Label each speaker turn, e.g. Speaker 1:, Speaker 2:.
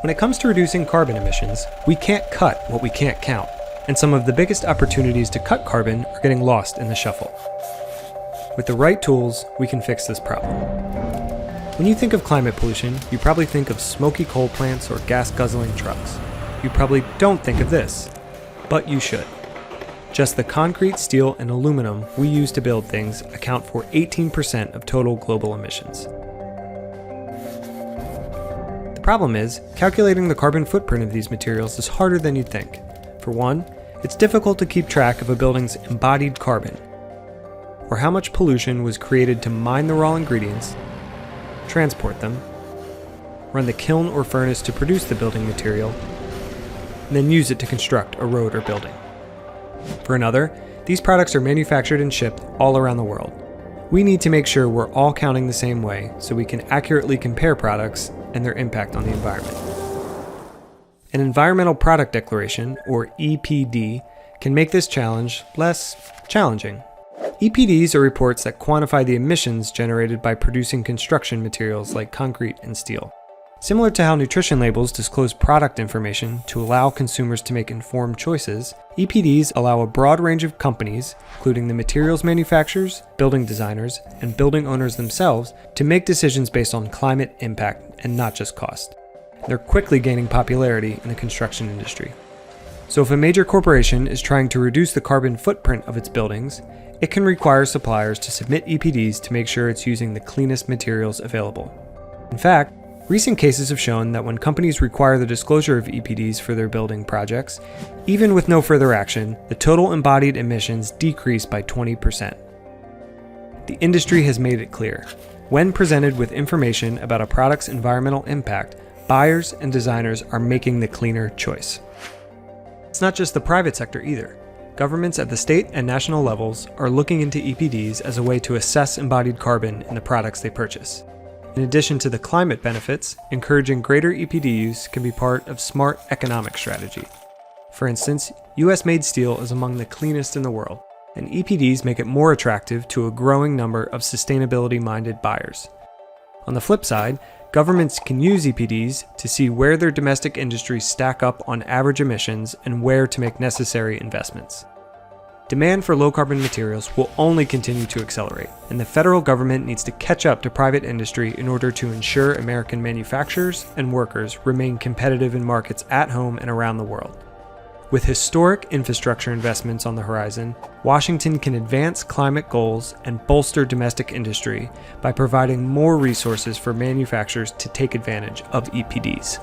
Speaker 1: When it comes to reducing carbon emissions, we can't cut what we can't count, and some of the biggest opportunities to cut carbon are getting lost in the shuffle. With the right tools, we can fix this problem. When you think of climate pollution, you probably think of smoky coal plants or gas-guzzling trucks. You probably don't think of this, but you should. Just the concrete, steel, and aluminum we use to build things account for 18% of total global emissions. The problem is, calculating the carbon footprint of these materials is harder than you'd think. For one, it's difficult to keep track of a building's embodied carbon, or how much pollution was created to mine the raw ingredients, transport them, run the kiln or furnace to produce the building material, and then use it to construct a road or building. For another, these products are manufactured and shipped all around the world. We need to make sure we're all counting the same way so we can accurately compare products and their impact on the environment. An Environmental Product Declaration, or EPD, can make this challenge less challenging. EPDs are reports that quantify the emissions generated by producing construction materials like concrete and steel. Similar to how nutrition labels disclose product information to allow consumers to make informed choices, EPDs allow a broad range of companies, including the materials manufacturers, building designers, and building owners themselves, to make decisions based on climate impact and not just cost. They're quickly gaining popularity in the construction industry. So if a major corporation is trying to reduce the carbon footprint of its buildings, it can require suppliers to submit EPDs to make sure it's using the cleanest materials available. In fact, recent cases have shown that when companies require the disclosure of EPDs for their building projects, even with no further action, the total embodied emissions decrease by 20%. The industry has made it clear. When presented with information about a product's environmental impact, buyers and designers are making the cleaner choice. It's not just the private sector either. Governments at the state and national levels are looking into EPDs as a way to assess embodied carbon in the products they purchase. In addition to the climate benefits, encouraging greater EPD use can be part of smart economic strategy. For instance, US-made steel is among the cleanest in the world, and EPDs make it more attractive to a growing number of sustainability-minded buyers. On the flip side, governments can use EPDs to see where their domestic industries stack up on average emissions and where to make necessary investments. Demand for low-carbon materials will only continue to accelerate, and the federal government needs to catch up to private industry in order to ensure American manufacturers and workers remain competitive in markets at home and around the world. With historic infrastructure investments on the horizon, Washington can advance climate goals and bolster domestic industry by providing more resources for manufacturers to take advantage of EPDs.